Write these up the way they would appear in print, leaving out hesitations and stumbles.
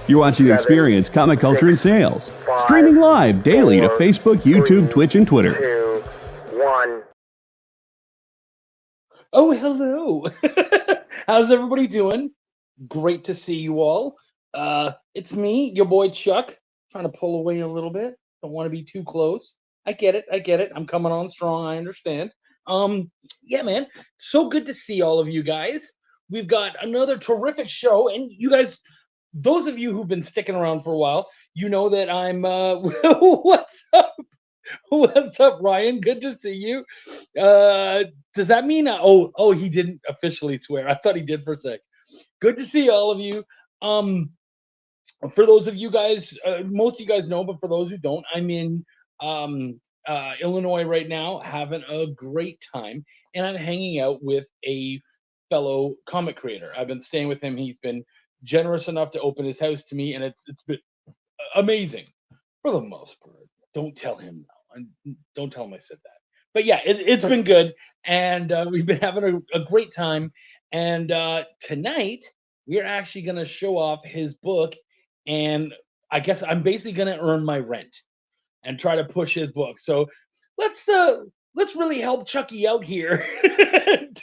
You're watching Experience Comic Culture and Sales. Streaming live daily to Facebook, YouTube, Twitch, and Twitter. 2, 1. Oh, hello. How's everybody doing? Great to see you all. It's me, your boy Chuck, trying to pull away a little bit. Don't want to be too close. I get it. I'm coming on strong. I understand. Yeah, man. So good to see all of you guys. We've got another terrific show, and you guys, those of you who've been sticking around for a while, you know that I'm what's up? What's up, Ryan? Good to see you. Does that mean oh he didn't officially swear. I thought he did for a sec. Good to see all of you. For those of you guys, most of you guys know, but for those who don't, I'm in Illinois right now, having a great time, and I'm hanging out with a fellow comic creator. I've been staying with him. He's been generous enough to open his house to me, and it's been amazing for the most part. Don't tell him no. Don't tell him I said that. But yeah, it's been good, and we've been having a great time. And tonight we're actually going to show off his book, and I guess I'm basically going to earn my rent and try to push his book. So let's really help Chucky out here and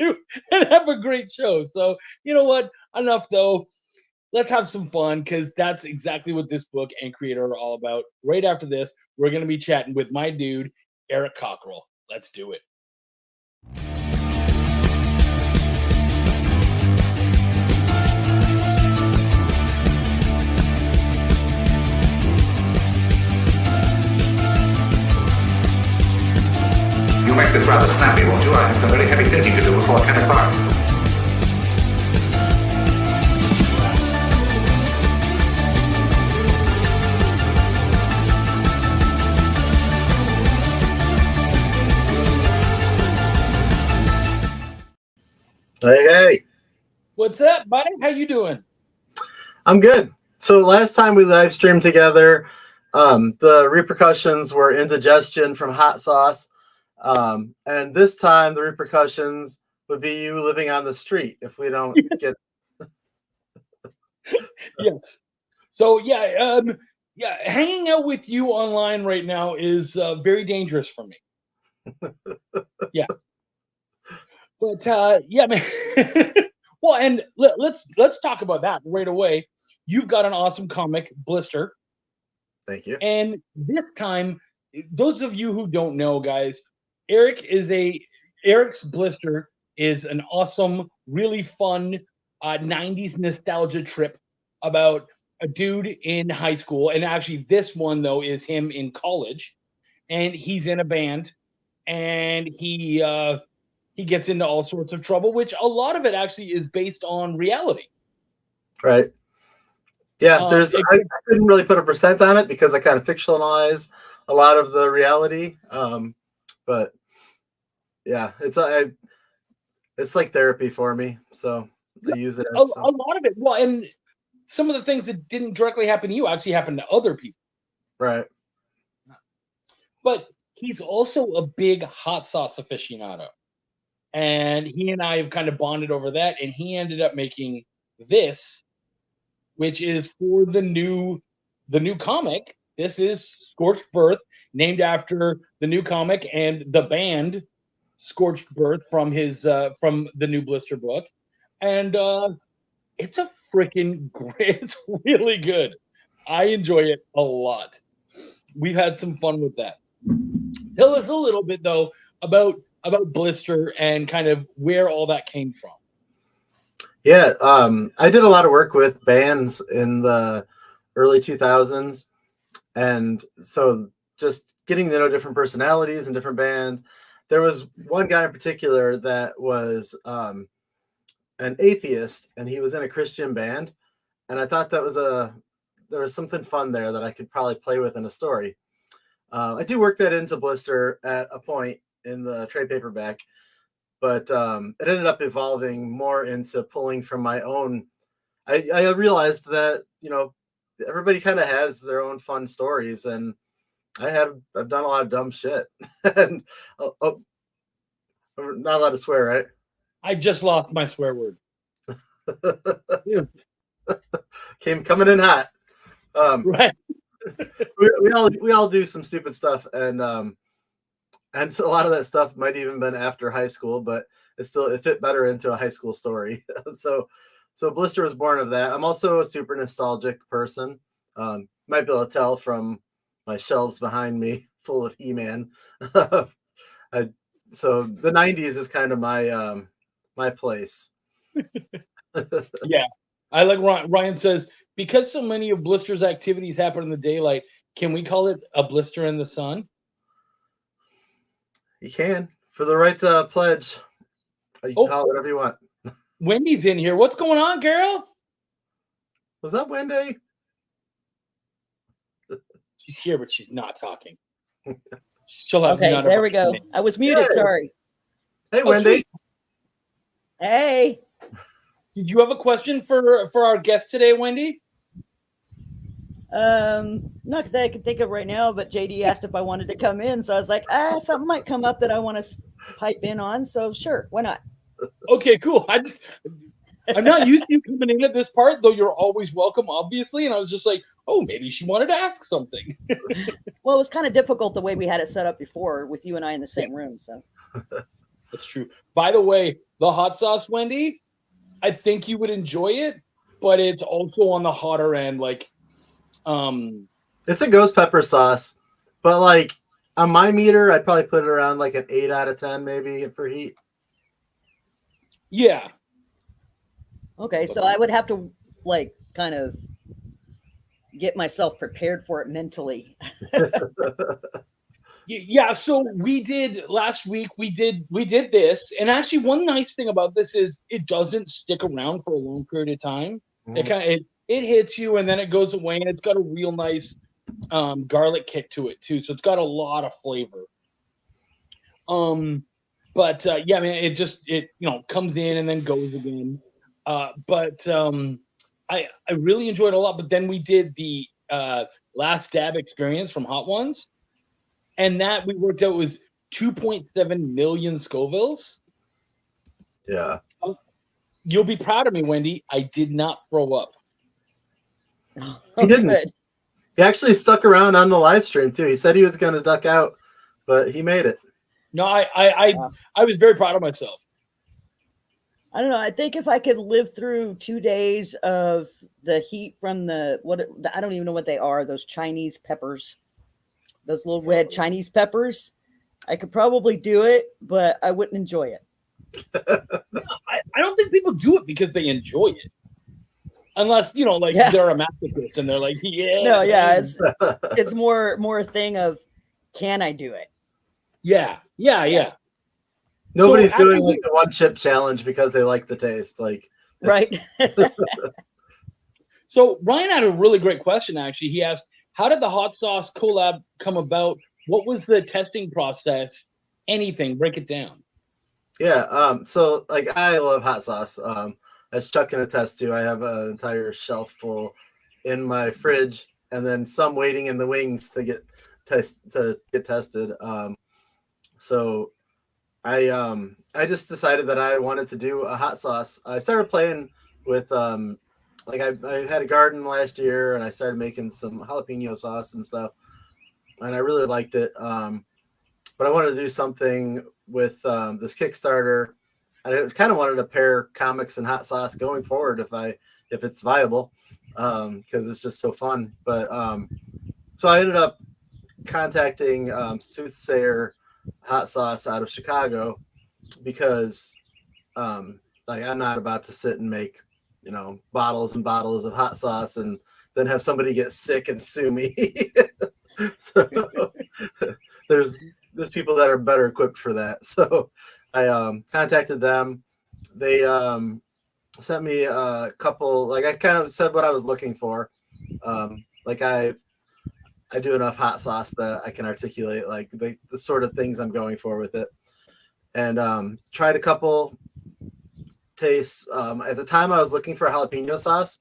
have a great show. So you know what? Enough though. Let's have some fun, because that's exactly what this book and creator are all about. Right after this, we're going to be chatting with my dude, Eric Cockrell. Let's do it. You make this rather snappy, won't you? I have some very heavy thinking to do before 10 o'clock. Hey. What's up, buddy? How you doing? I'm good. So last time we live streamed together, the repercussions were indigestion from hot sauce. And this time the repercussions would be you living on the street if we don't get... Yes. So yeah, hanging out with you online right now is very dangerous for me. Yeah. But yeah, man. Well, and let's talk about that right away. You've got an awesome comic, Blister. Thank you. And this time, those of you who don't know, guys, Eric's Blister is an awesome, really fun 90s nostalgia trip about a dude in high school. And actually, this one though is him in college, and he's in a band, and he gets into all sorts of trouble, which a lot of it actually is based on reality. Right. Yeah, I couldn't really put a percent on it because I kind of fictionalize a lot of the reality. But yeah, it's like therapy for me. So I use it as a lot of it. Well, and some of the things that didn't directly happen to you actually happened to other people. Right. But he's also a big hot sauce aficionado. And he and I have kind of bonded over that, and he ended up making this, which is for the new comic. This is Scorched Birth, named after the new comic and the band Scorched Birth from his from the new Blister book. And it's a freaking great, it's really good. I enjoy it a lot. We've had some fun with that. Tell us a little bit though about Blister and kind of where all that came from. Yeah, I did a lot of work with bands in the early 2000s, and so just getting to know different personalities and different bands. There was one guy in particular that was an atheist, and he was in a Christian band, and I thought there was something fun there that I could probably play with in a story. I do work that into Blister at a point in the trade paperback, but it ended up evolving more into pulling from my own. I realized that, everybody kind of has their own fun stories, and I've done a lot of dumb shit. And I'm not allowed to swear, right? I just lost my swear word. coming in hot. Right. We all do some stupid stuff, and so a lot of that stuff might even been after high school, but it fit better into a high school story. So Blister was born of that. I'm also a super nostalgic person. Might be able to tell from my shelves behind me full of He-Man. So the 90s is kind of my place. Yeah. I like Ryan says, because so many of Blister's activities happen in the daylight, can we call it a blister in the sun? You can. For the right to pledge. You can call it whatever you want. Wendy's in here. What's going on, girl? Was that Wendy? She's here, but she's not talking. She'll have okay, there we go. I was muted. Yay. Sorry. Hey, Wendy. Sweet. Hey. Did you have a question for our guest today, Wendy? Not that I can think of right now, but JD asked if I wanted to come in, so I was like, something might come up that I want to pipe in on. So sure, why not? Okay, cool. I'm not used to you coming in at this part, though you're always welcome, obviously. And I was just like, oh, maybe she wanted to ask something. Well, it was kind of difficult the way we had it set up before with you and I in the same room. So that's true. By the way, the hot sauce, Wendy, I think you would enjoy it, but it's also on the hotter end. Like, it's a ghost pepper sauce, but like on my meter, I'd probably put it around like an 8 out of 10, maybe for heat. Yeah. Okay, so I would have to like kind of get myself prepared for it mentally. Yeah, so we did last week. We did this, and actually, one nice thing about this is it doesn't stick around for a long period of time. It hits you, and then it goes away, and it's got a real nice garlic kick to it too. So it's got a lot of flavor. But yeah, I mean, it comes in and then goes again. But I really enjoyed it a lot. But then we did the last dab experience from Hot Ones. And that we worked out was 2.7 million Scovilles. Yeah. You'll be proud of me, Wendy. I did not throw up. He didn't. Good. He actually stuck around on the live stream too. He said he was going to duck out, but he made it. No, I was very proud of myself. I don't know. I think if I could live through 2 days of the heat from I don't even know what they are, those Chinese peppers. Those little red Chinese peppers, I could probably do it, but I wouldn't enjoy it. No, I don't think people do it because they enjoy it. Unless, they're a masochist and they're like, yeah. No, yeah, it's more a thing of, can I do it? Yeah. Nobody's doing like the one chip challenge because they like the taste. Right. So Ryan had a really great question, actually. He asked, how did the hot sauce collab come about? What was the testing process? Anything? Break it down. Yeah. So I love hot sauce. As Chuck can attest to, I have an entire shelf full in my fridge, and then some waiting in the wings to get tested. So I just decided that I wanted to do a hot sauce. I started playing with I had a garden last year, and I started making some jalapeno sauce and stuff, and I really liked it. But I wanted to do something with this Kickstarter. I kind of wanted to pair comics and hot sauce going forward if it's viable, because it's just so fun. But so I ended up contacting Soothsayer Hot Sauce out of Chicago, because I'm not about to sit and make bottles and bottles of hot sauce and then have somebody get sick and sue me. So there's people that are better equipped for that. So I contacted them. They sent me a couple, I kind of said what I was looking for. I do enough hot sauce that I can articulate the sort of things I'm going for with it. And tried a couple tastes. At the time, I was looking for a jalapeno sauce,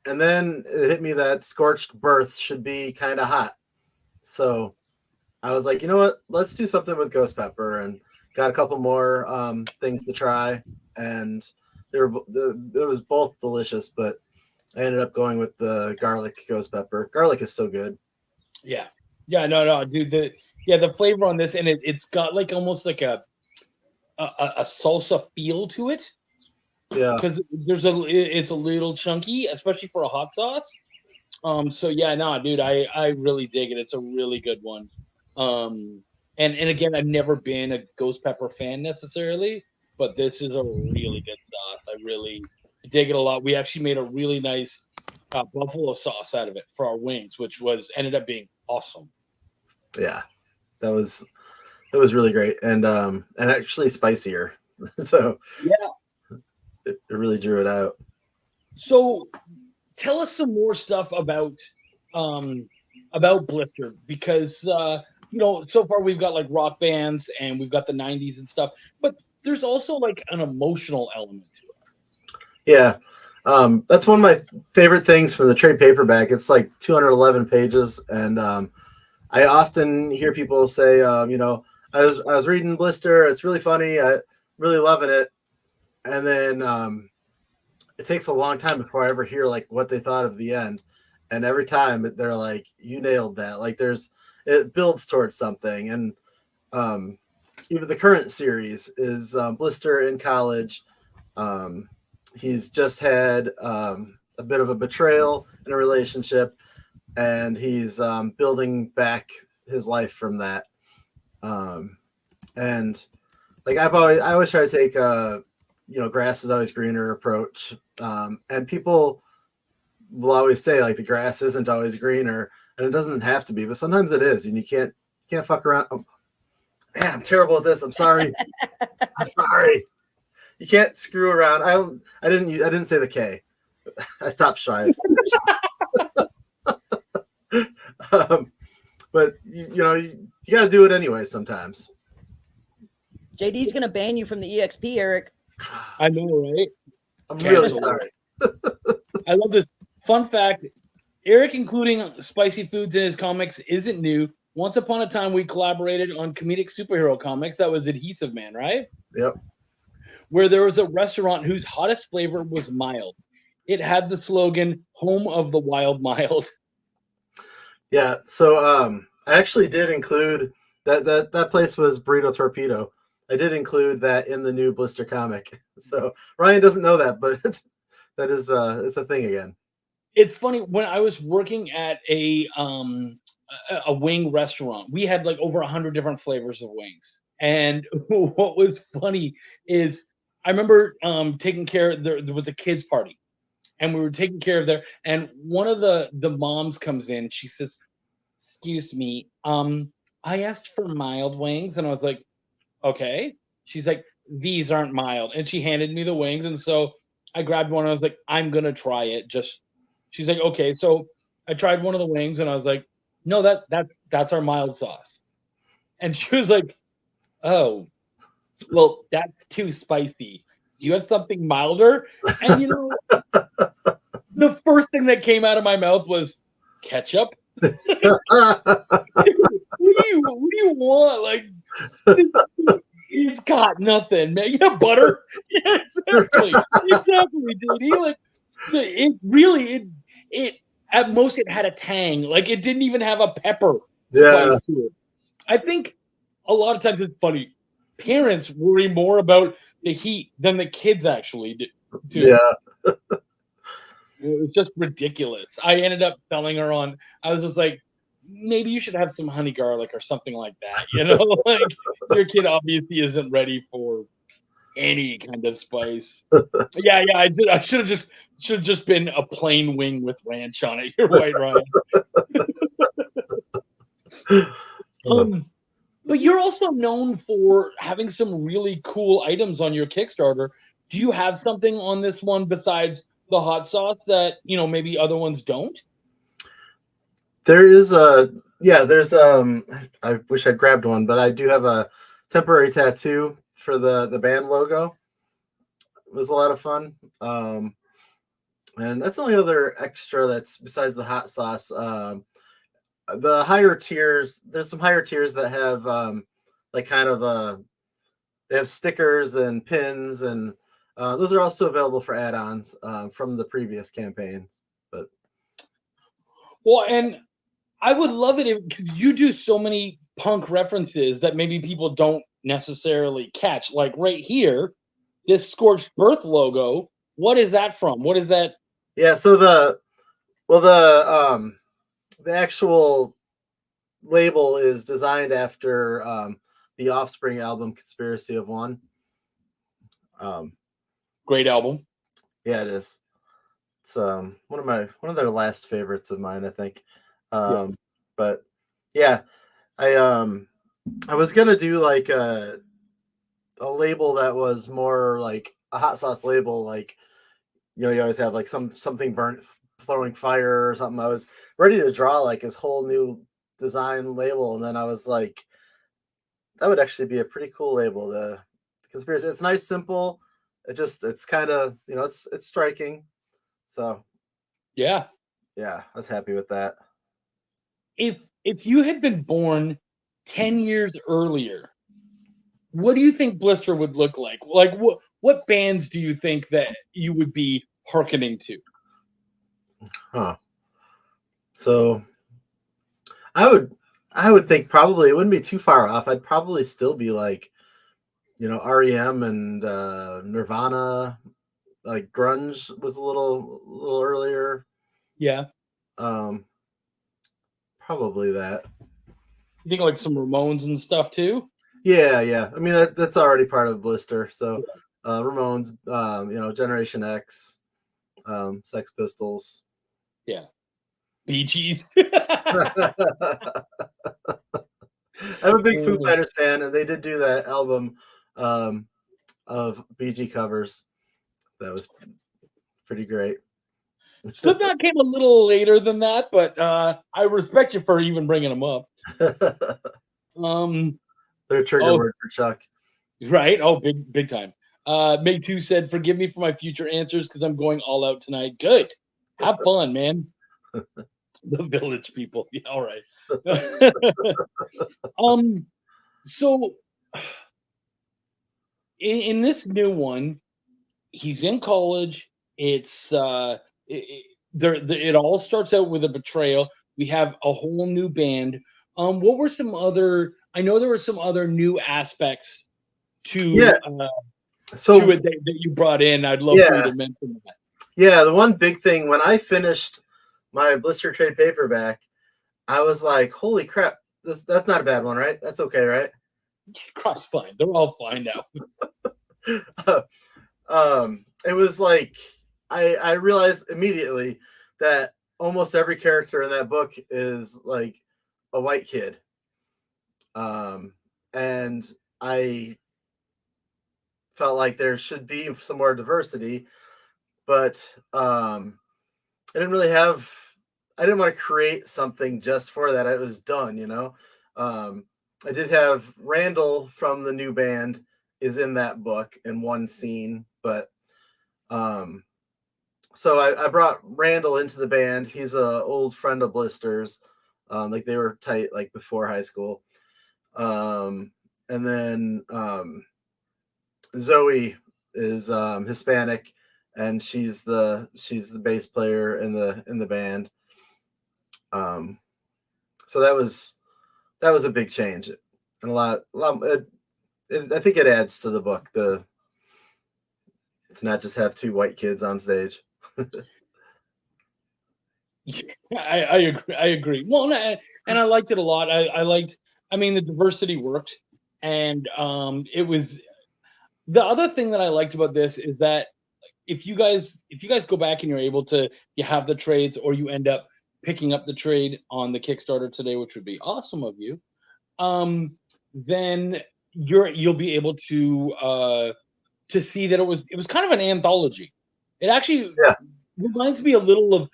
and then it hit me that scorched birth should be kind of hot. So I was like, you know what? Let's do something with ghost pepper, and got a couple more things to try. And it was both delicious, but I ended up going with the garlic ghost pepper. Garlic is so good. Yeah. Yeah, no, dude. The flavor on this, and it's got like almost like a salsa feel to it. Yeah. Because it's a little chunky, especially for a hot sauce. So yeah, no, dude, I really dig it. It's a really good one. And again, I've never been a ghost pepper fan necessarily, but this is a really good sauce. I really dig it a lot. We actually made a really nice buffalo sauce out of it for our wings, which ended up being awesome. Yeah, that was really great, and actually spicier. So yeah, it really drew it out. So tell us some more stuff about Blister, because so far we've got like rock bands and we've got the 90s and stuff, but there's also like an emotional element to it. Yeah. That's one of my favorite things from the trade paperback. It's like 211 pages, and I often hear people say, I was reading Blister. It's really funny. I'm really loving it. And then it takes a long time before I ever hear like what they thought of the end. And every time they're like, you nailed that. Like it builds towards something. And even the current series is Blister in college. He's just had a bit of a betrayal in a relationship, and he's building back his life from that. And like I always try to take grass is always greener approach. And people will always say like the grass isn't always greener, and it doesn't have to be, but sometimes it is, and you can't fuck around. Oh, man, I'm terrible at this. I'm sorry. I'm sorry. You can't screw around. I didn't say the K. I stopped shy. But you got to do it anyway sometimes. JD's gonna ban you from the EXP, Eric. I know, right? I'm really sorry. I love this. Fun fact: Eric including spicy foods in his comics isn't new. Once upon a time, we collaborated on comedic superhero comics. That was Adhesive Man, right? Yep. Where there was a restaurant whose hottest flavor was mild. It had the slogan "Home of the Wild Mild." Yeah, so I actually did include that place was Burrito Torpedo. I did include that in the new Blister comic. So Ryan doesn't know that, but that is it's a thing again. It's funny, when I was working at a wing restaurant, we had like over 100 different flavors of wings. And what was funny is I remember taking care of there was a kids party, and we were taking care of there, and one of the moms comes in. She says, "Excuse me, I asked for mild wings," and I was like, "Okay." She's like, "These aren't mild," and she handed me the wings, and so I grabbed one. And I was like, "I'm gonna try it." She's like, "Okay," so I tried one of the wings, and I was like, "No, that's our mild sauce," and she was like, "Oh, well, that's too spicy. Do you have something milder?" And the first thing that came out of my mouth was ketchup. What do you want? Like, it's got nothing, man. Yeah, butter. Yeah, exactly, dude. It at most it had a tang. Like, it didn't even have a pepper spice to it. I think a lot of times it's funny. Parents worry more about the heat than the kids actually do. Yeah. It was just ridiculous. I ended up selling her on. I was just like, maybe you should have some honey garlic or something like that. Like, your kid obviously isn't ready for any kind of spice. Yeah. I did. I should have just been a plain wing with ranch on it. You're right, Ryan. But you're also known for having some really cool items on your Kickstarter. Do you have something on this one besides the hot sauce that maybe other ones don't? There is there's I wish I'd grabbed one, but I do have a temporary tattoo for the band logo. It was a lot of fun. And that's the only other extra that's besides the hot sauce. The higher tiers, there's some higher tiers that have they have stickers and pins and Those are also available for add-ons from the previous campaigns. But Well, and I would love it if, because you do so many punk references that maybe people don't necessarily catch. Like right here, this Scorched Earth logo. What is that from? What is that? yeah, so the actual label is designed after the Offspring album Conspiracy of One. Great album. Yeah, it is. It's one of their last favorites of mine, I think. But yeah, I was gonna do like a label that was more like a hot sauce label, like, you know, you always have like something burnt, throwing fire or something. I was ready to draw like this whole new design label, and then I was like, that would actually be a pretty cool label. The Conspiracy. It's nice, simple. It's kind of, you know, it's striking. So Yeah. I was happy with that. If you had been born 10 years earlier, what do you think Blister would look like? Like what bands do you think that you would be hearkening to? Huh. So I would think probably it wouldn't be too far off. I'd probably still be like, you know, REM and Nirvana. Like grunge was a little earlier. Yeah. Probably that. You think like some Ramones and stuff too? Yeah. I mean, that's already part of Blister. So Ramones, you know, Generation X, Sex Pistols. Yeah. Bee Gees. I'm a big Foo Fighters fan, and they did do that album of BG covers. That was pretty great. Slipknot came a little later than that, but I respect you for even bringing them up. Their trigger word for Chuck. Right? Oh, big time. Meg 2 said, "Forgive me for my future answers because I'm going all out tonight." Good. Have fun, man. The Village people. Yeah, all right. So in this new one, he's in college. It's it all starts out with a betrayal. We have a whole new band. What were some other? I know there were some other new aspects to to it that you brought in. I'd love for you to mention that. Yeah, the one big thing when I finished my Blister trade paperback, I was like, "Holy crap! That's not a bad one, right? That's okay, right?" Cross fine. They're all fine now. It was like I realized immediately that almost every character in that book is like a white kid. And I felt like there should be some more diversity, but I didn't want to create something just for that. It was done, you know. I did have Randall from the new band is in that book in one scene, but so I brought Randall into the band. He's an old friend of Blister's. Like they were tight like before high school. And then Zoe is Hispanic, and she's the bass player in the band. So that was a big change, and a lot. I think it adds to the book. To not just have two white kids on stage. I agree. Well, and I liked it a lot. I mean, the diversity worked, and it was. The other thing that I liked about this is that if you guys go back and you're able to, you have the trades, or you end up picking up the trade on the Kickstarter today, which would be awesome of you, then you'll be able to see that it was kind of an anthology. It actually reminds me a little of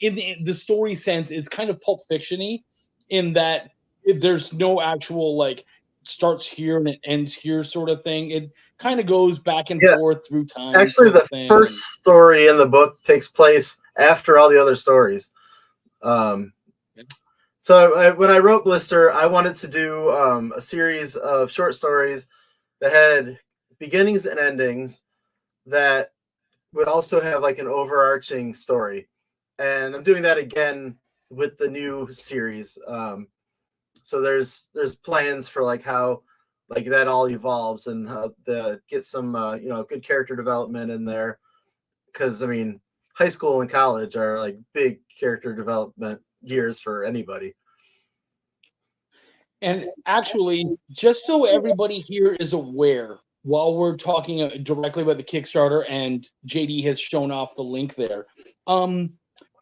in the story sense. It's kind of Pulp Fiction-y in that there's no actual like starts here and it ends here sort of thing. It kind of goes back and forth through time. Actually, the first story in the book takes place after all the other stories. So when I wrote Blister, I wanted to do a series of short stories that had beginnings and endings, that would also have like an overarching story. And I'm doing that again with the new series. So there's plans for like how like that all evolves and how to get some good character development in there. Because I mean, high school and college are like big character development years for anybody. And actually, just so everybody here is aware, while we're talking directly about the Kickstarter, and JD has shown off the link there,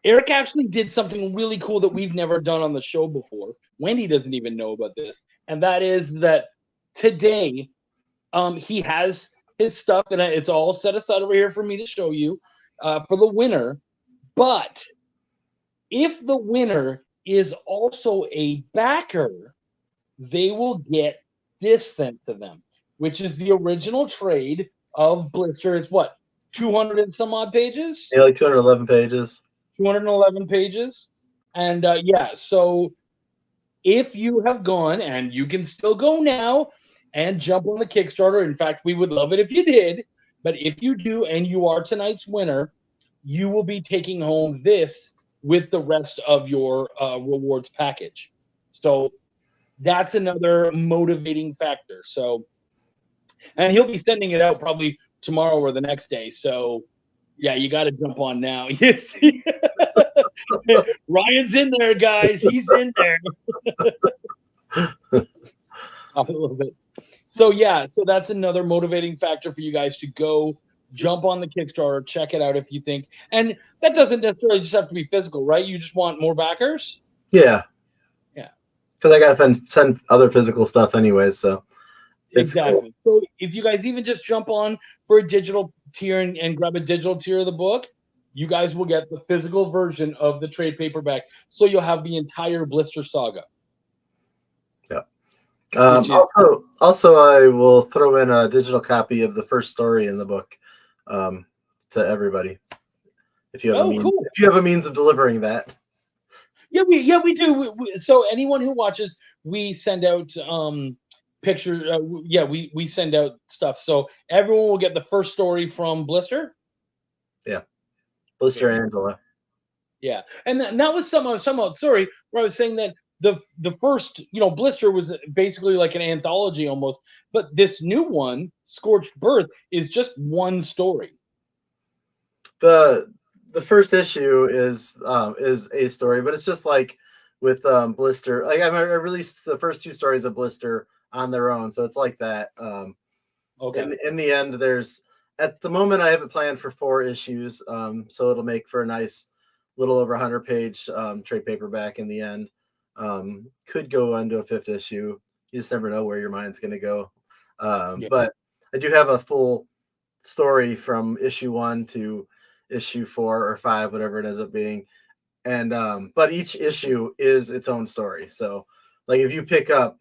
Eric actually did something really cool that we've never done on the show before. Wendy doesn't even know about this, and that is that today, he has his stuff, and it's all set aside over here for me to show you for the winner. But if the winner is also a backer, they will get this sent to them, which is the original trade of Blister. It's what, 200 and some odd pages? Yeah, like 211 pages. 211 pages. And so if you have gone, and you can still go now and jump on the Kickstarter. In fact, we would love it if you did. But if you do, and you are tonight's winner, you will be taking home this with the rest of your rewards package. So that's another motivating factor. So, and he'll be sending it out probably tomorrow or the next day. So, yeah, you got to jump on now. Yes. Ryan's in there, guys. He's in there. A little bit. So, yeah, so that's another motivating factor for you guys to go jump on the Kickstarter, check it out if you think. And that doesn't necessarily just have to be physical, right? You just want more backers? Yeah. Because I got to send other physical stuff anyways, so. Exactly. Cool. So if you guys even just jump on for a digital tier and grab a digital tier of the book, you guys will get the physical version of the trade paperback. So you'll have the entire Blister saga. Yeah. Also, I will throw in a digital copy of the first story in the book to everybody. If you have a means of delivering that. Yeah, we do. So anyone who watches, we send out pictures. We send out stuff. So everyone will get the first story from Blister. Yeah, Blister and Angela. Yeah, and that was something I was talking about. Sorry, where I was saying that the first, Blister was basically like an anthology almost, but this new one, Scorched Birth, is just one story. The first issue is a story, but it's just like with Blister. Like I released the first two stories of Blister on their own, so it's like that. Okay. In the end, there's at the moment I have it planned for 4 issues, so it'll make for a nice little over 100-page trade paperback in the end. Could go into a 5th issue. You just never know where your mind's going to go. But I do have a full story from issue 1 to issue 4 or 5, whatever it ends up being. And but each issue is its own story. So like if you pick up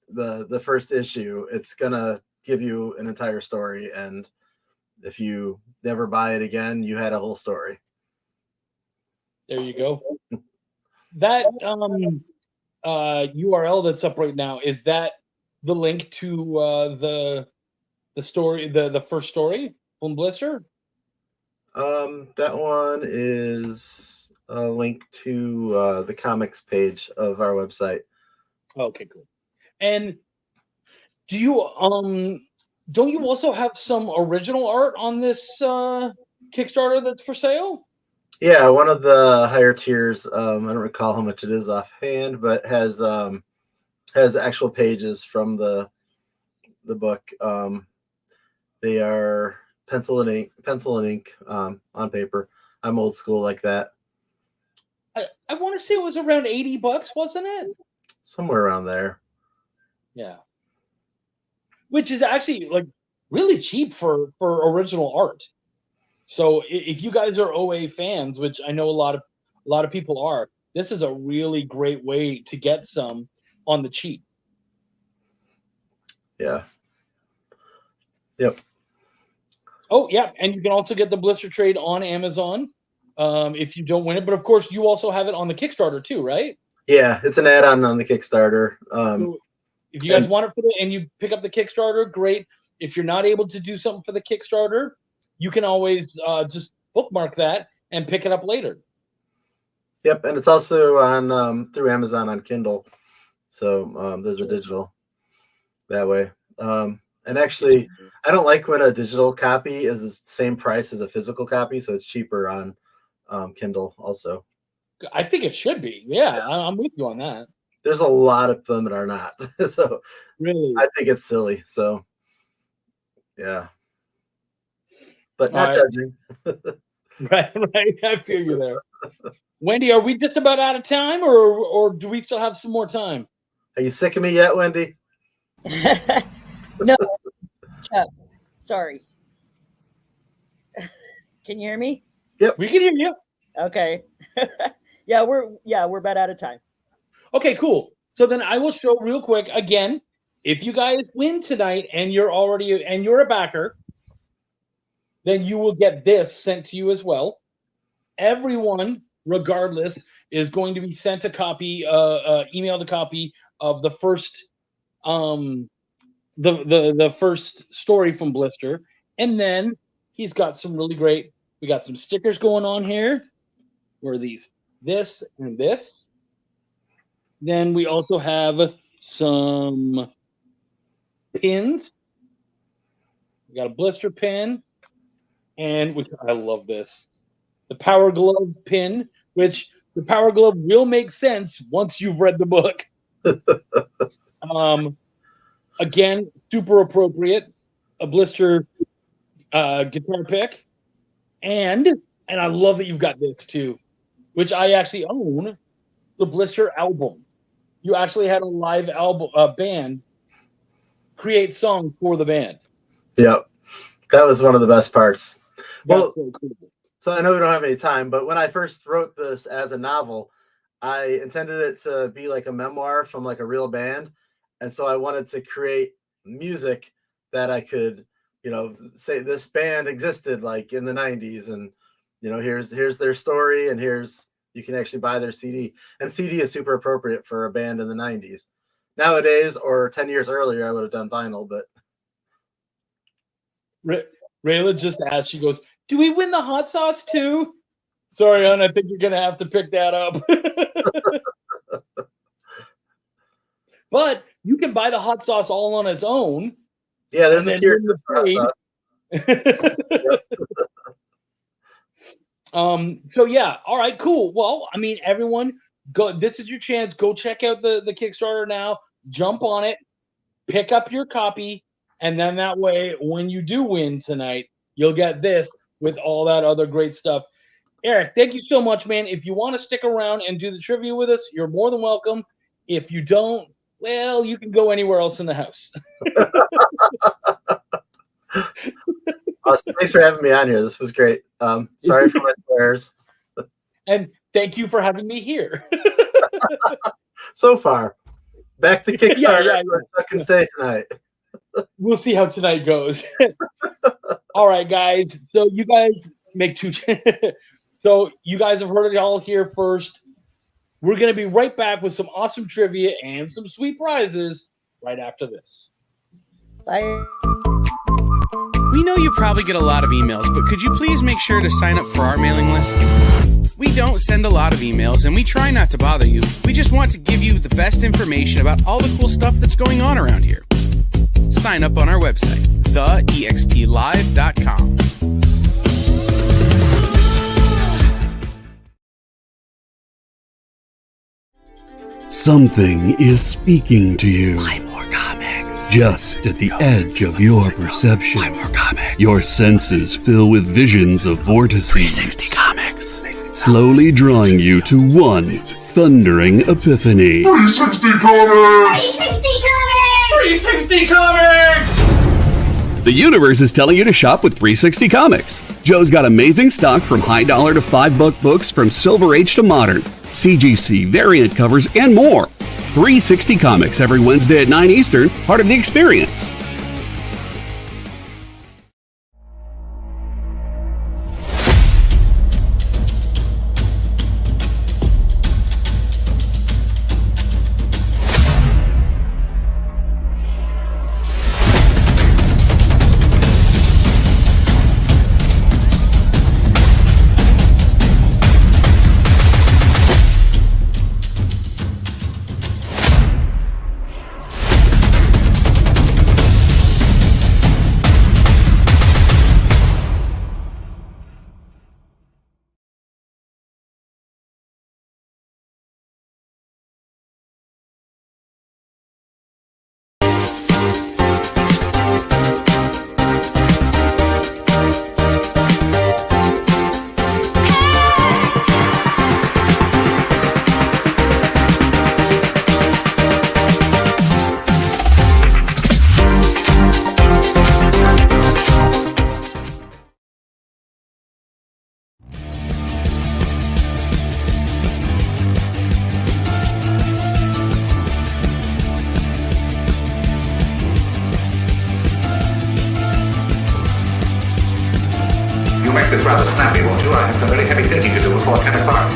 the first issue, it's gonna give you an entire story. And if you never buy it again, you had a whole story. There you go. That URL that's up right now, is that the link to the story, the first story from Blister? That one is a link to the comics page of our website. Okay, cool. And do you don't you also have some original art on this Kickstarter that's for sale? Yeah, one of the higher tiers. I don't recall how much it is offhand, but has actual pages from the book. They are pencil and ink on paper. I'm old school like that. I want to say it was around $80, wasn't it? Somewhere around there. Yeah. Which is actually like really cheap for original art. So if you guys are OA fans, which I know a lot of people are, this is a really great way to get some on the cheap. Yeah. Yep. Oh, yeah. And you can also get the Blister trade on Amazon if you don't win it. But, of course, you also have it on the Kickstarter, too, right? Yeah, it's an add-on on the Kickstarter. So if you guys want it and you pick up the Kickstarter, great. If you're not able to do something for the Kickstarter, you can always just bookmark that and pick it up later. Yep, and it's also on through Amazon on Kindle. So there's a digital that way. And actually, I don't like when a digital copy is the same price as a physical copy, so it's cheaper on Kindle also. I think it should be. Yeah, I'm with you on that. There's a lot of them that are not. So really, I think it's silly. So yeah, but not judging. Right. I feel you there. Wendy, are we just about out of time, or do we still have some more time? Are you sick of me yet, Wendy? No, Chuck, sorry. Can you hear me? Yep, we can hear you. Okay. Yeah, we're about out of time. Okay, cool. So then I will show real quick again. If you guys win tonight and you're a backer, then you will get this sent to you as well. Everyone, regardless, is going to be sent a copy, emailed a copy of the first, the first story from Blister, and then he's got some really great. We got some stickers going on here. Where are these? This and this. Then we also have some pins. We got a Blister pin, and I love this. The Power Glove pin, which the Power Glove will make sense once you've read the book. Again, super appropriate. A Blister guitar pick, and I love that you've got this too, which I actually own. The Blister album. You actually had a live album band create songs for the band. Yep, that was one of the best parts. Well, so cool. So I know we don't have any time, but when I first wrote this as a novel, I intended it to be like a memoir from like a real band. And so I wanted to create music that I could, say this band existed like in the 90s, and here's their story, and you can actually buy their CD. And CD is super appropriate for a band in the 90s. Nowadays, or 10 years earlier, I would have done vinyl, but Rayla just asked, she goes, "Do we win the hot sauce too?" Sorry, hon, I think you're gonna have to pick that up. But you can buy the hot sauce all on its own. Yeah, there's a tier for hot sauce. So yeah, all right, cool. Well, I mean, everyone, go. This is your chance. Go check out the Kickstarter now. Jump on it, pick up your copy, and then that way, when you do win tonight, you'll get this with all that other great stuff. Eric, thank you so much, man. If you want to stick around and do the trivia with us, you're more than welcome. If you don't, well, you can go anywhere else in the house. Awesome. Thanks for having me on here. This was great. Sorry for my swears. And thank you for having me here. So far. Back to Kickstarter. Yeah. I can stay tonight. We'll see how tonight goes. All right, guys. So you guys make two. So you guys have heard it all here first. We're going to be right back with some awesome trivia and some sweet prizes right after this. Bye. We know you probably get a lot of emails, but could you please make sure to sign up for our mailing list? We don't send a lot of emails, and we try not to bother you. We just want to give you the best information about all the cool stuff that's going on around here. Sign up on our website, theexplive.com. Something is speaking to you. Buy more comics. Just at the edge of your perception. Buy more comics. Your senses fill with visions of vortices. 360 comics. Slowly drawing you to one thundering epiphany. 360 comics! 360 comics! The universe is telling you to shop with 360 Comics. Joe's got amazing stock from high dollar to $5 books, from Silver Age to modern, CGC, variant covers, and more. 360 Comics every Wednesday at 9 Eastern, part of The Experience. make this rather snappy, won't you? I have some very heavy thinking to do before 10 o'clock.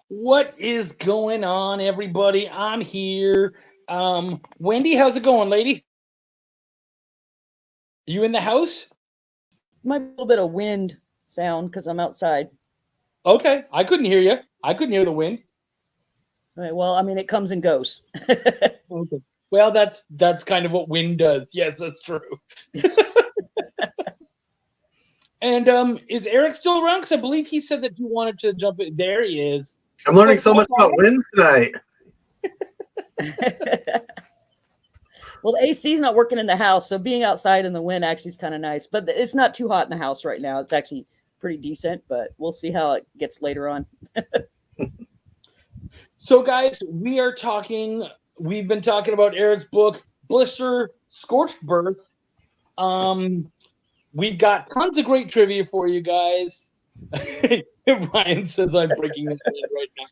What is going on, everybody? I'm here. Wendy, how's it going, lady? You in the house? Might be a little bit of wind sound because I'm outside. Okay, I couldn't hear you. I couldn't hear the wind. All right, well, I mean, it comes and goes. Okay. Well, that's kind of what wind does. Yes, that's true. And is Eric still around? Because I believe he said that you wanted to jump in. There he is. I'm learning so much about wind tonight. Well, the AC's not working in the house, so being outside in the wind actually is kind of nice. But it's not too hot in the house right now. It's actually pretty decent, but we'll see how it gets later on. So, guys, we've been talking about Eric's book, Blister, Scorched Birth. We've got tons of great trivia for you guys. Ryan says I'm breaking the hand right now.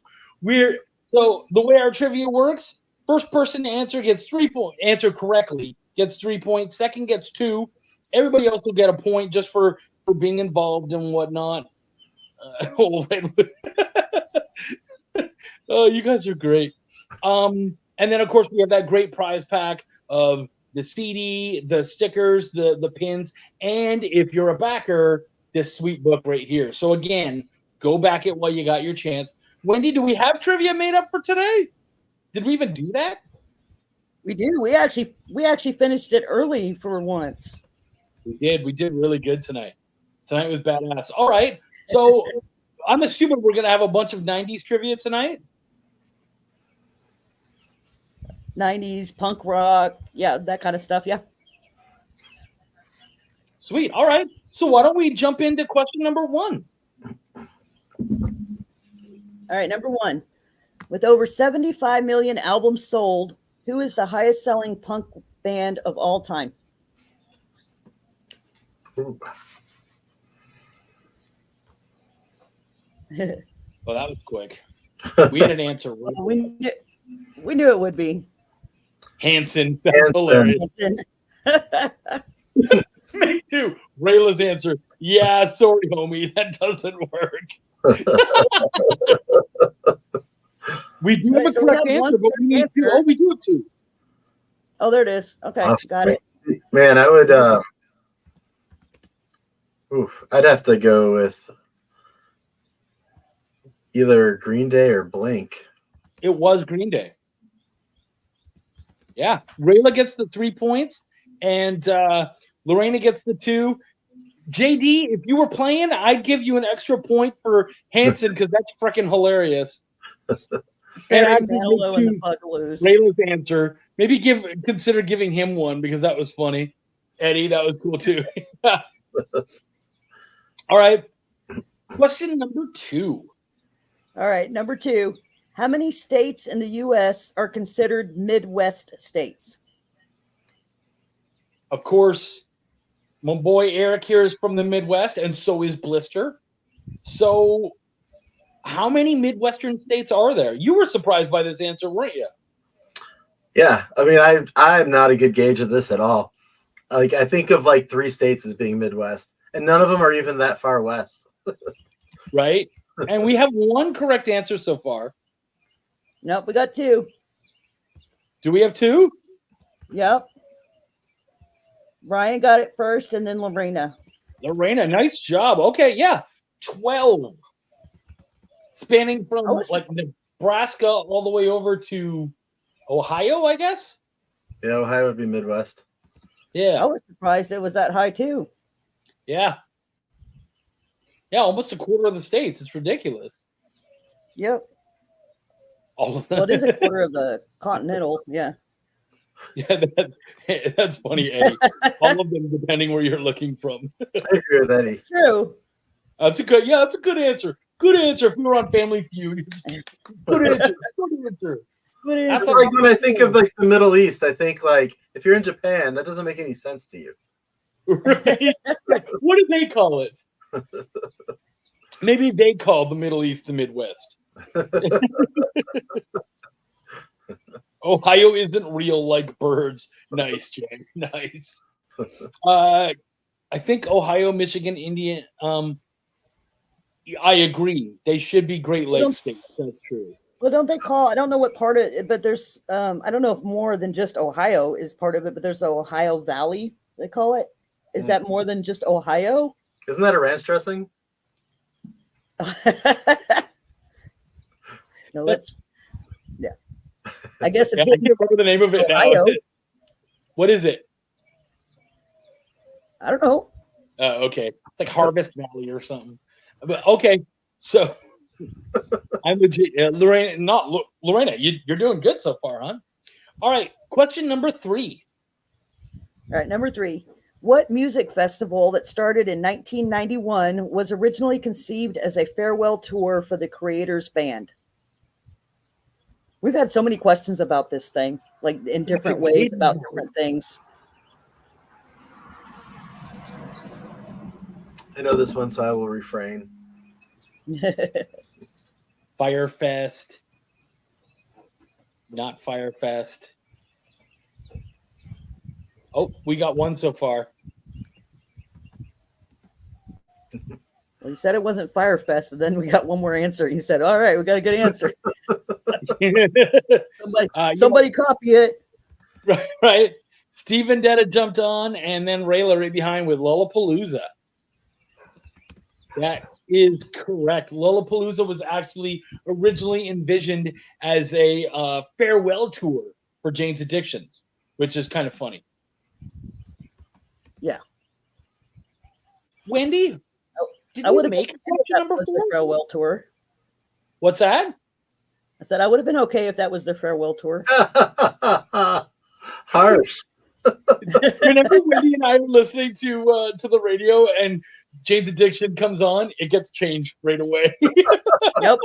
So the way our trivia works, first person to answer gets 3 points. Answer correctly gets 3 points. Second gets 2. Everybody else will get a point just for being involved and whatnot. Oh, you guys are great. And then, of course, we have that great prize pack of the CD, the stickers, the pins, and if you're a backer, this sweet book right here. So, again, go back it while you got your chance. Wendy, do we have trivia made up for today? Did we even do that? We do. We actually finished it early for once. We did. We did really good tonight. Tonight was badass. All right. So I'm assuming we're going to have a bunch of 90s trivia tonight. 90s, punk rock. Yeah, that kind of stuff. Yeah. Sweet. All right. So why don't we jump into question number 1? All right. Number 1. With over 75 million albums sold, who is the highest selling punk band of all time? Ooh. Well, that was quick. We had an answer. Right? We knew it would be. Hanson. That's hilarious. Me too. Rayla's answer. Yeah, sorry, homie. That doesn't work. We do have a correct answer, but we need 2. Oh, we do have 2. Oh, there it is. Okay, got it. Man, I would I'd have to go with either Green Day or Blink. It was Green Day. Yeah. Rayla gets the 3 points, and Lorena gets the 2. JD, if you were playing, I'd give you an extra point for Hanson because that's freaking hilarious. And I'd Rayla's answer. Maybe consider giving him 1 because that was funny. Eddie, that was cool too. All right. Question number 2. All right, number 2. How many states in the U.S. are considered Midwest states? Of course, my boy Eric here is from the Midwest, and so is Blister. So how many Midwestern states are there? You were surprised by this answer, weren't you? Yeah, I mean, I'm not a good gauge of this at all. Like, I think of like 3 states as being Midwest, and none of them are even that far west. Right? And we have 1 correct answer so far. Nope, we got 2. Do we have 2? Yep. Ryan got it first, and then Lorena. Lorena, nice job. Okay, yeah. 12. Spanning from like Nebraska all the way over to Ohio, I guess? Yeah, Ohio would be Midwest. Yeah. I was surprised it was that high, too. Yeah. Yeah, almost a quarter of the states. It's ridiculous. Yep. All of them. Well, it is a quarter of the continental, yeah. Yeah, that's funny, Eddie. All of them, depending where you're looking from. I agree with Eddie. True. That's a good answer. Good answer if we were on Family Feud. Good answer. Good answer. That's like when I think of like the Middle East, I think like if you're in Japan, that doesn't make any sense to you. Right? What do they call it? Maybe they call the Middle East the Midwest. Ohio isn't real like birds. Nice, Jay. Nice. I think Ohio, Michigan, Indiana. I agree. They should be Great Lakes states. That's true. Well, don't they call? I don't know what part of it, but there's. I don't know if more than just Ohio is part of it, but there's the Ohio Valley. They call it. Is that more than just Ohio? Isn't that a ranch dressing? No, that's. Yeah. I guess if I can't remember the name of it Ohio, now. What is it? I don't know. Okay. It's like Harvest Valley or something. But okay, so I'm legit. Lorena, you're doing good so far, huh? All right, question number 3. All right, number 3. What music festival that started in 1991 was originally conceived as a farewell tour for the creators band? We've had so many questions about this thing, like in different ways about different things. I know this one, so I will refrain. Firefest. Not Firefest. Oh, we got one so far. Well, you said it wasn't Firefest, and then we got one more answer. You said, all right, we got a good answer. somebody copy it. Right. Steve Vendetta jumped on, and then Rayla right behind with Lollapalooza. That is correct. Lollapalooza was actually originally envisioned as a farewell tour for Jane's Addictions, which is kind of funny. Yeah. Wendy, I would have make that was their farewell tour. What's that? I said I would have been okay if that was their farewell tour. Harsh. Whenever Wendy and I were listening to the radio and Jane's Addiction comes on, it gets changed right away. Yep.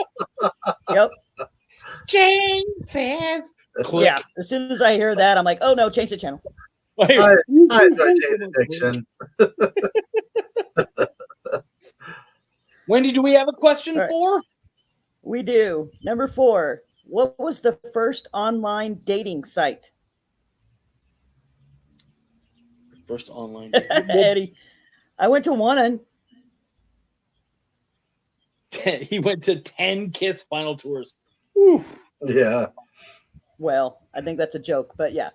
Jane says, click. Yeah. As soon as I hear that, I'm like, oh no, change the channel. I enjoy Jane's Addiction. Wendy, do we have a question for? We do. Number 4. What was the first online dating site? First online. Eddie, I went to one. He went to 10 Kiss final tours. Oof. Yeah. Well, I think that's a joke, but yeah.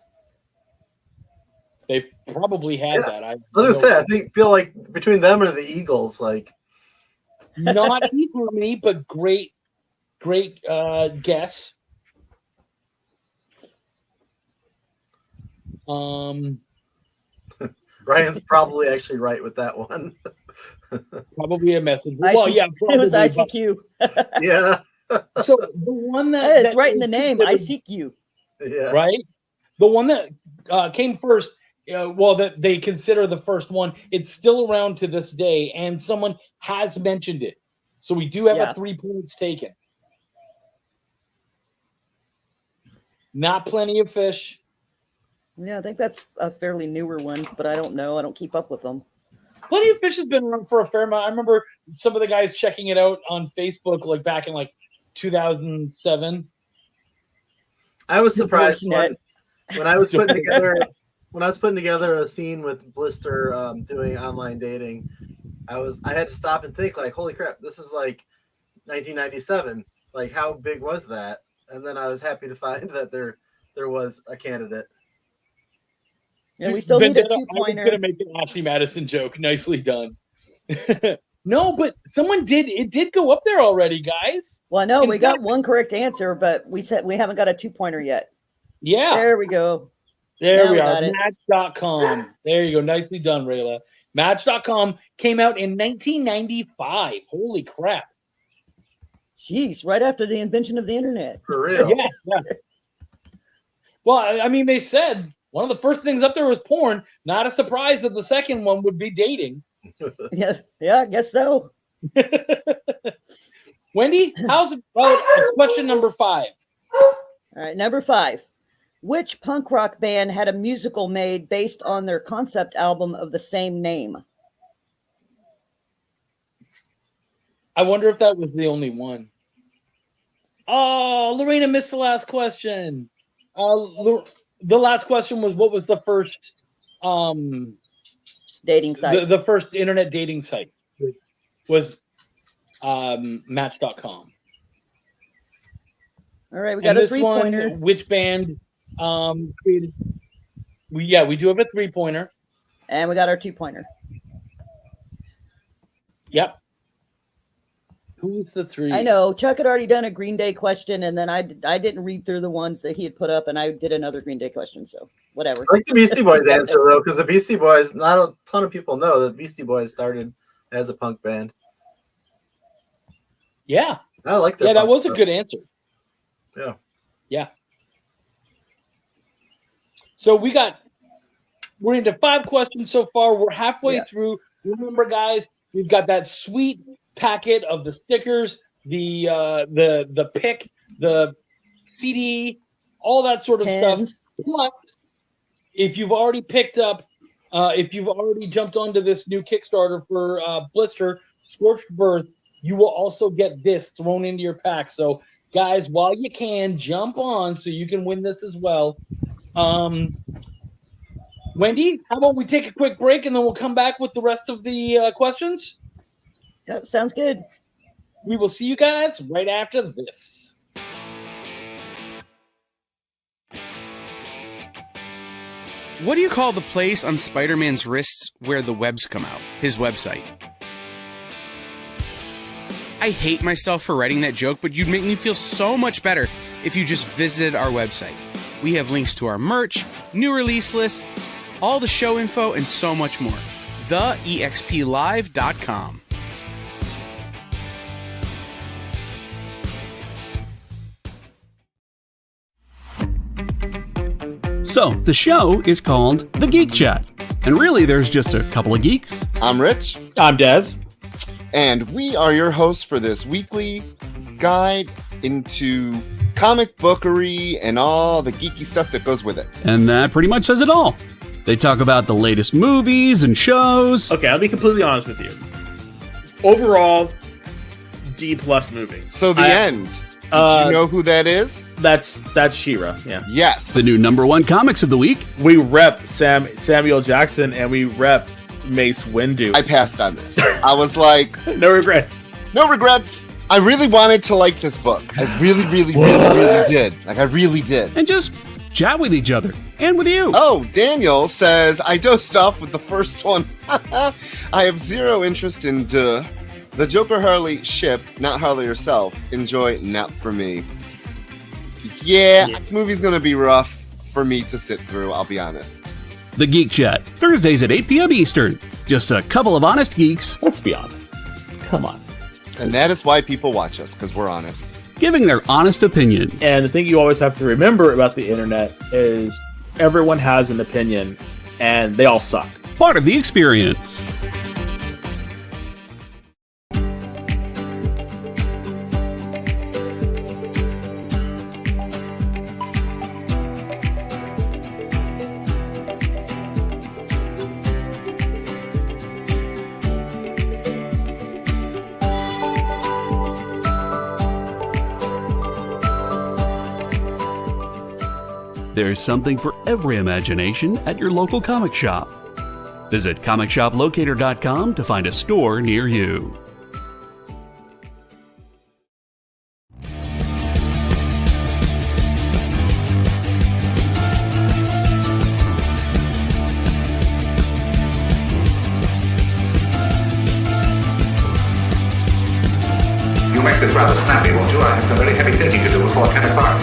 They probably had that. I was gonna say, feel like between them and the Eagles, like not for me, but great guess. Ryan's probably actually right with that one. Probably a message. Well, yeah, it was ICQ. Yeah. So the one that it's right in the name, ICQ. Yeah. Right. The one that came first. That they consider the first one. It's still around to this day, and someone has mentioned it. So we do have a 3 points taken. Not Plenty of Fish. Yeah, I think that's a fairly newer one, but I don't know. I don't keep up with them. Plenty of Fish has been around for a fair amount. I remember some of the guys checking it out on Facebook, like back in 2007. I was surprised when I was putting together a scene with Blister doing online dating. I had to stop and think, like, holy crap, this is like 1997. Like, how big was that? And then I was happy to find that there was a candidate. Yeah, we still need a 2-pointer. I was gonna make an Ashley Madison joke. Nicely done. No, but someone did. It did go up there already, guys. Well, no, we got one correct answer, but we said we haven't got a 2-pointer yet. Yeah. There we go. There we are. Match.com. There you go. Nicely done, Rayla. Match.com came out in 1995. Holy crap. Jeez, right after the invention of the internet. For real. Yeah. Well, I mean, they said one of the first things up there was porn. Not a surprise that the second one would be dating. Yeah, I guess so. Wendy, how's about question number 5? All right, number 5. Which punk rock band had a musical made based on their concept album of the same name? I wonder if that was the only one. Oh, Lorena missed the last question. The last question was, what was the first Dating site. The first internet dating site was Match.com. All right, we got a this 3-pointer. one, which band created? We do have a 3-pointer. And we got our 2-pointer. Yep. Who's the 3? I know Chuck had already done a Green Day question, and then I didn't read through the ones that he had put up, and I did another Green Day question. So whatever. I like the Beastie Boys answer though, because the Beastie Boys, not a ton of people know that Beastie Boys started as a punk band. Yeah. I like that. Yeah, that was a good answer. Yeah. Yeah. So we're into 5 questions so far. We're halfway through. Remember, guys, we've got that sweet packet of the stickers, the pick, the CD, all that sort of stuff. Plus, if you've already picked up, if you've already jumped onto this new Kickstarter for Blister, Scorched Birth, you will also get this thrown into your pack. So, guys, while you can, jump on so you can win this as well. Wendy, how about we take a quick break and then we'll come back with the rest of the questions? Yep, sounds good. We will see you guys right after this. What do you call the place on Spider-Man's wrists where the webs come out? His website. I hate myself for writing that joke, but you'd make me feel so much better if you just visited our website. We have links to our merch, new release lists, all the show info, and so much more. TheEXPLive.com. So, the show is called The Geek Chat. And really, there's just a couple of geeks. I'm Rich. I'm Dez. And we are your hosts for this weekly guide into comic bookery and all the geeky stuff that goes with it. And that pretty much says it all. They talk about the latest movies and shows. Okay, I'll be completely honest with you. Overall, D+ movie. So the end. Did you know who that is? That's She-Ra, yeah. Yes. The new #1 comics of the week. We rep Samuel Jackson and we rep Mace Windu. I passed on this. I was like... No regrets. No regrets. I really wanted to like this book. I really did. Like, I really did. And just chat with each other. And with you. Oh, Daniel says, I dosed off with the first one. I have zero interest in the Joker Harley ship, not Harley herself. Enjoy, not for me. Yeah, this movie's going to be rough for me to sit through, I'll be honest. The Geek Chat, Thursdays at 8 p.m. Eastern. Just a couple of honest geeks. Let's be honest. Come on. And that is why people watch us, because we're honest. Giving their honest opinions. And the thing you always have to remember about the internet is everyone has an opinion, and they all suck. Part of the experience. There's something for every imagination at your local comic shop. Visit comicshoplocator.com to find a store near you. You make this rather snappy, won't you? I have some very heavy thinking to do before 10 o'clock.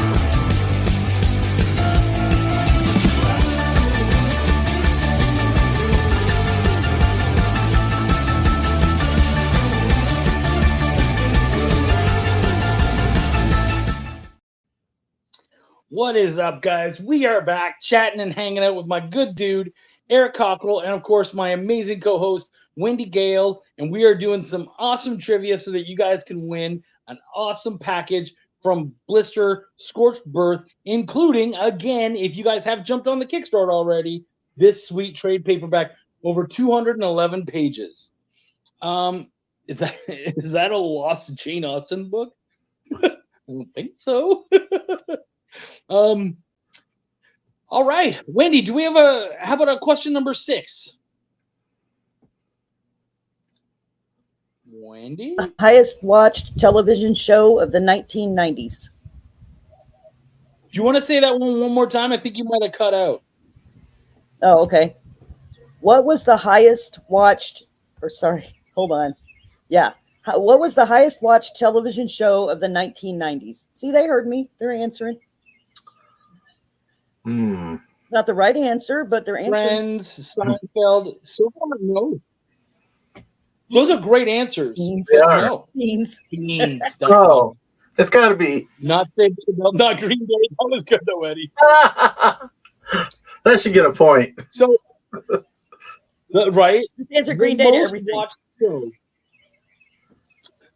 What is up, guys? We are back chatting and hanging out with my good dude, Eric Cockrell, and of course, my amazing co-host, Wendy Gale, and we are doing some awesome trivia so that you guys can win an awesome package from Blister, Scorched Birth, including, again, if you guys have jumped on the Kickstarter already, this sweet trade paperback, over 211 pages. Is that a lost Jane Austen book? I don't think so. All right, Wendy, do we have how about a question number 6? Wendy? The highest watched television show of the 1990s. Do you want to say that one more time? I think you might have cut out. Oh, okay. What was the highest watched, hold on. Yeah. What was the highest watched television show of the 1990s? See, they heard me. They're answering. It's not the right answer, but they're answering. Friends, Seinfeld, so far, no. Those are great answers. Beans. No. Beans. Oh, it's got to be. Not Green Day. That was good though, Eddie. That should get a point. So, right? Just answer Green Day to everything.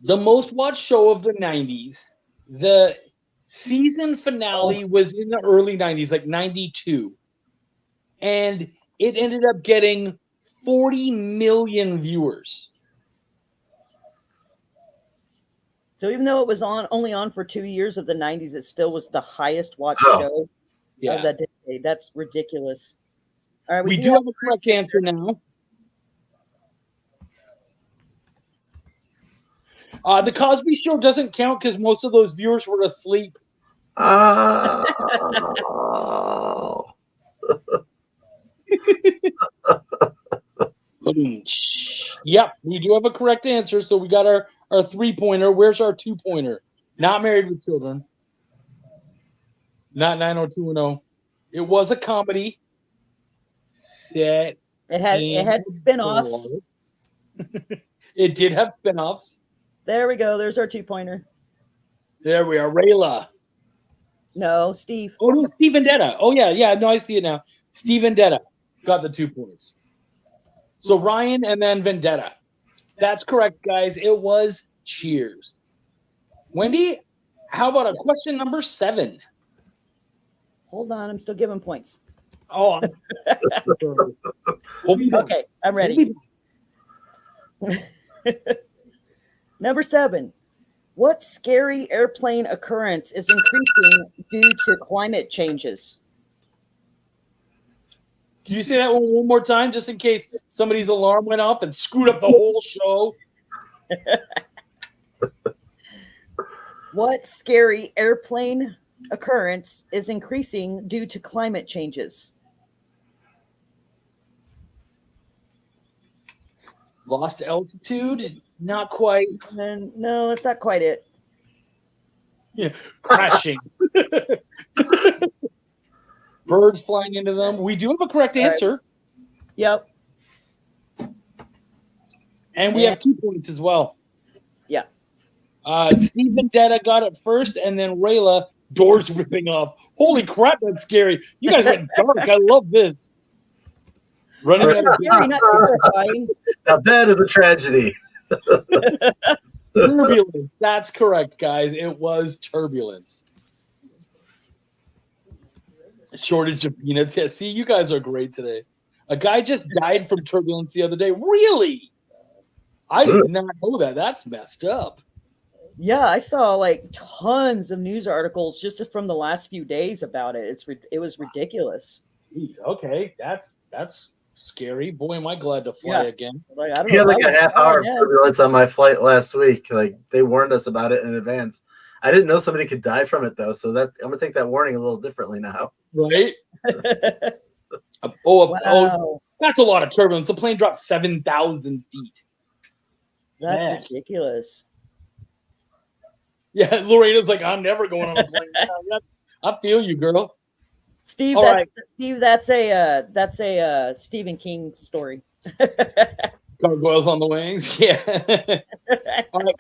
The most watched show of the 90s, the season finale was in the early 90s, like 92. And it ended up getting 40 million viewers. So even though it was only on for 2 years of the 90s, it still was the highest watched show of that decade. That's ridiculous. All right, we do have a correct answer now. The Cosby Show doesn't count because most of those viewers were asleep. Oh. Yep, we do have a correct answer. So we got our 3-pointer. Where's our 2-pointer? Not Married with Children. Not 90210. It was a comedy set. It had spin-offs. It did have spin-offs. There we go. There's our 2-pointer. There we are. Rayla. No, Steve. Oh, no, Steve Vendetta. Oh, yeah. No, I see it now. Steve Vendetta got the 2 points. So Ryan and then Vendetta. That's correct, guys. It was Cheers. Wendy, how about a question number 7? Hold on. I'm still giving points. Oh, okay. I'm ready. Number 7. What scary airplane occurrence is increasing due to climate changes? Can you say that one more time, just in case somebody's alarm went off and screwed up the whole show? What scary airplane occurrence is increasing due to climate changes? Lost altitude? Not quite. No, that's not quite it. Yeah, crashing. Birds flying into them. We do have a correct answer. Right. Yep. And we have 2 points as well. Yeah. Steve Vendetta got it first, and then Rayla, doors ripping off. Holy crap, that's scary. You guys went dark. I love this. Running out of scary, not terrifying. Now that is a tragedy. Turbulence. That's correct, guys. It was turbulence. Shortage of peanuts. Yeah, see, you guys are great today. A guy just died from turbulence the other day. Really? I did not know that. That's messed up. Yeah, I saw like tons of news articles just from the last few days about it. It was ridiculous. Jeez, okay, that's scary. Boy, am I glad to fly again. Like, I don't He know. had like a half hour of turbulence on my flight last week. Like they warned us about it in advance. I didn't know somebody could die from it though, so that I'm gonna take that warning a little differently now. Right? Wow. That's a lot of turbulence. The plane dropped 7,000 feet. That's ridiculous. Yeah, Lorena's like, I'm never going on a plane. I feel you, girl. Steve, Steve, that's a Stephen King story. Gargoyles on the wings. Yeah. All right.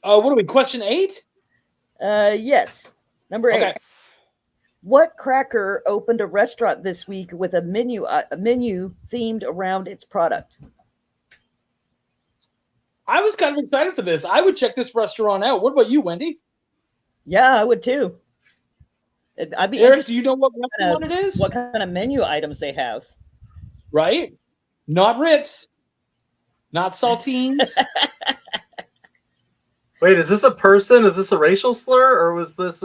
What are we? Question 8? Yes. Number 8. Okay. What cracker opened a restaurant this week with a menu themed around its product? I was kind of excited for this. I would check this restaurant out. What about you, Wendy? Yeah, I would too. I'd be Eric, interested. do you know what restaurant it is? What kind of menu items they have? Right? Not Ritz. Not saltines. Wait, is this a person? Is this a racial slur, or was this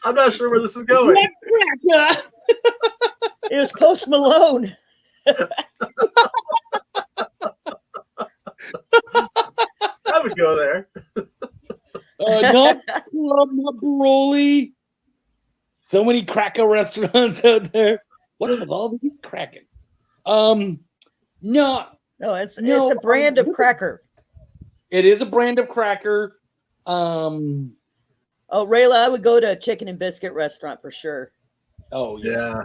I'm not sure where this is going. Nutcracker! It was Post Malone. I would go there. Not Club, not Broly. So many cracker restaurants out there. What's with all these cracking? No, it's a brand of cracker. It is a brand of cracker. Oh, Rayla, I would go to a chicken and biscuit restaurant for sure. Oh Yeah.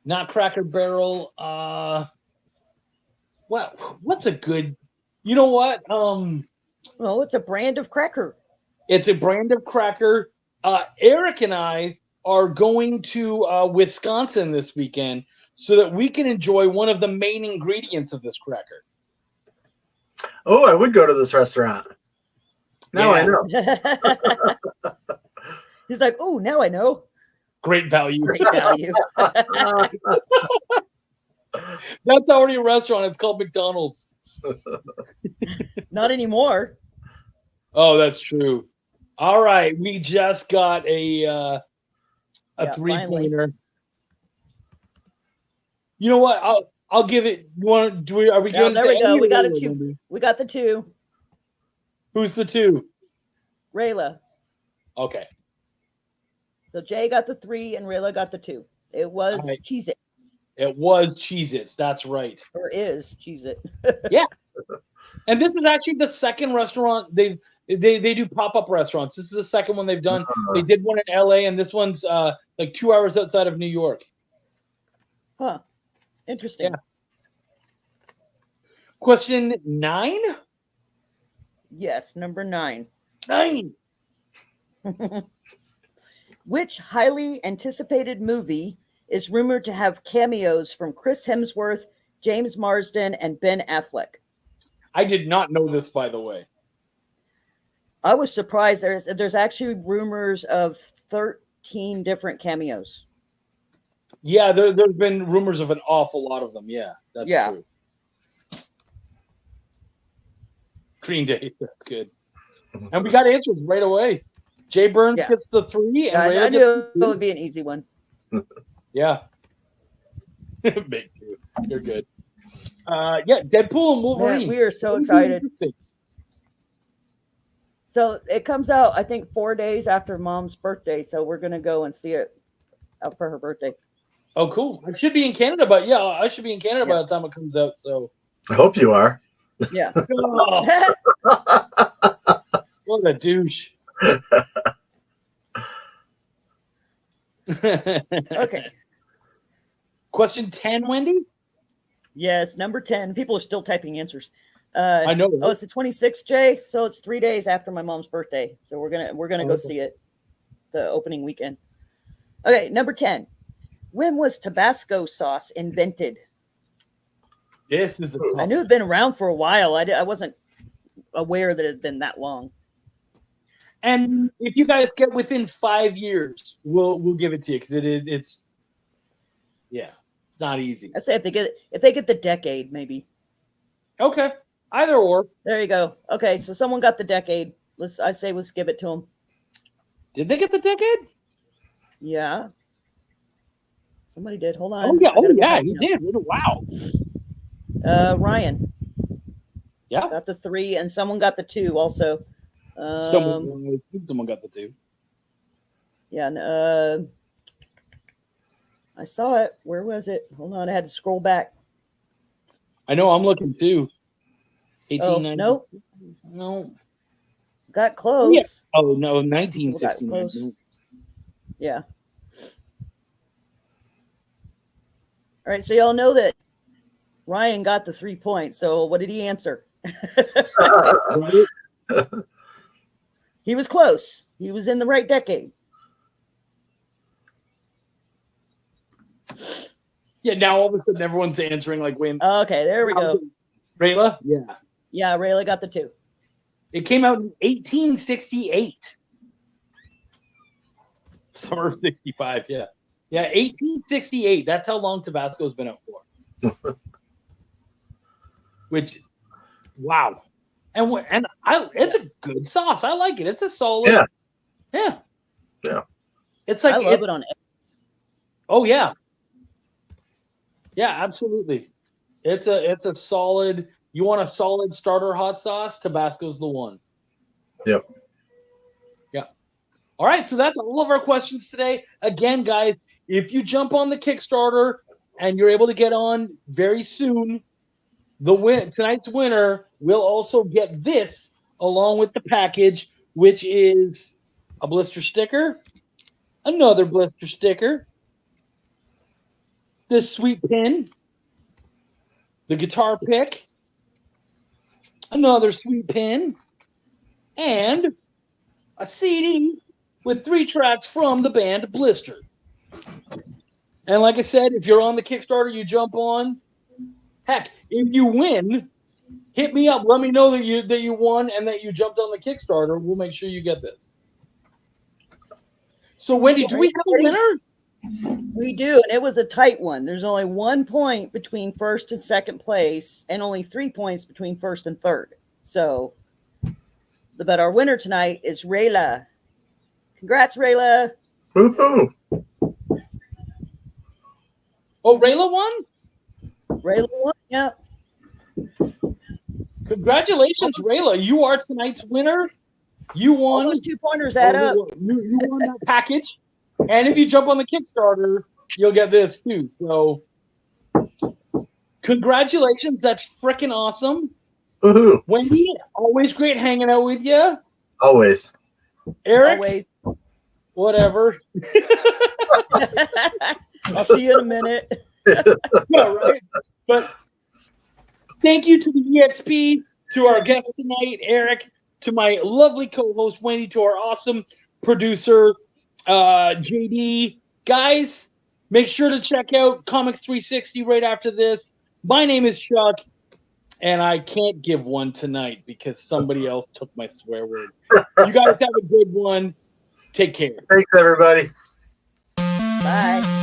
Not Cracker Barrel. What's a good? You know what? Well, it's a brand of cracker. It's a brand of cracker. Eric and I are going to Wisconsin this weekend so that we can enjoy one of the main ingredients of this cracker. Oh, I would go to this restaurant. Now I know. He's like, oh, now I know. Great value. Great value. That's already a restaurant. It's called McDonald's. Not anymore. Oh, that's true. All right, we just got a 3-pointer. You know what? I'll give it. You want? Are we going? There we go. We got a 2. We got the 2. Who's the 2? Rayla. Okay. So Jay got the 3 and Rayla got the 2. It was right. Cheez-It. It was Cheez-Its. That's right. Or is Cheez-It. Yeah. And this is actually the second restaurant they do pop-up restaurants. This is the second one they've done. They did one in LA, and this one's like 2 hours outside of New York. Huh. Interesting. Yeah. Question 9? Yes, number 9. 9. Which highly anticipated movie is rumored to have cameos from Chris Hemsworth, James Marsden, and Ben Affleck? I did not know this, by the way. I was surprised. There's actually rumors of 13 different cameos. Yeah, there's been rumors of an awful lot of them. Yeah, that's true. Green Day, that's good. And we got answers right away. Jay Burns gets the 3, and I knew it would be an easy one. Yeah. Big 2. You're good. Deadpool and Wolverine. Man, we are so excited. So it comes out, I think, 4 days after Mom's birthday. So we're going to go and see it for her birthday. Oh, cool. I should be in Canada, but I should be in Canada by the time it comes out. So I hope you are. Yeah. Oh. What a douche. Okay. Question 10, Wendy? Yes, number 10. People are still typing answers. I know. Oh, it's the 26th, Jay. So it's 3 days after my mom's birthday. So we're gonna go see it the opening weekend. Okay, number 10. When was Tabasco sauce invented? This is I knew it'd been around for a while. I wasn't aware that it had been that long. And if you guys get within 5 years, we'll give it to you because it's not easy. I'd say if they get the decade, maybe. Okay, either or. There you go. Okay, so someone got the decade. Let's give it to them. Did they get the decade? Yeah. Somebody did. Hold on. Oh yeah, he did. Wow. Ryan. Yeah. Got the 3, and someone got the 2 also. Someone got the 2. Yeah. I saw it. Where was it? Hold on. I had to scroll back. I know. I'm looking too. 1890. Nope. No. Got close. Yeah. Oh no, 1969. Close. Yeah. All right. So y'all know that Ryan got the 3 points. So what did he answer? He was close. He was in the right decade. Yeah, now all of a sudden everyone's answering like when. Okay, there we go. Rayla? Yeah. Yeah, Rayla got the 2. It came out in 1868. Summer of 65, yeah. Yeah, 1868. That's how long Tabasco's been out for. which, wow. And it's a good sauce. I like it. It's a solid. Yeah. It's like I love it on eggs. Oh yeah. Yeah, absolutely. It's a solid. You want a solid starter hot sauce? Tabasco's the one. Yep. Yeah. All right, so that's all of our questions today. Again, guys, if you jump on the Kickstarter and you're able to get on very soon, tonight's winner will also get this along with the package, which is a blister sticker, another blister sticker, this sweet pin, the guitar pick, another sweet pin, and a CD with 3 tracks from the band Blister. And like I said, if you're on the Kickstarter, you jump on. Heck, if you win, hit me up. Let me know that you won and that you jumped on the Kickstarter. We'll make sure you get this. So, Wendy, do we have a winner? We do, and it was a tight one. There's only 1 point between first and second place, and only 3 points between first and third. So, but our winner tonight is Rayla. Congrats, Rayla. Woohoo! Oh, Rayla won? Rayla won, yeah. Congratulations, Rayla. You are tonight's winner. You won. All those 2-pointers add up. You won that package. And if you jump on the Kickstarter, you'll get this too. So, congratulations. That's freaking awesome. Woohoo! Wendy, always great hanging out with you. Always. Eric? Always. Whatever. I'll see you in a minute. Yeah, right. But thank you to the EXP, to our guest tonight, Eric, to my lovely co-host, Wendy, to our awesome producer, JD. Guys, make sure to check out Comics 360 right after this. My name is Chuck, and I can't give one tonight because somebody else took my swear word. You guys have a good one. Take care. Thanks, everybody. Bye.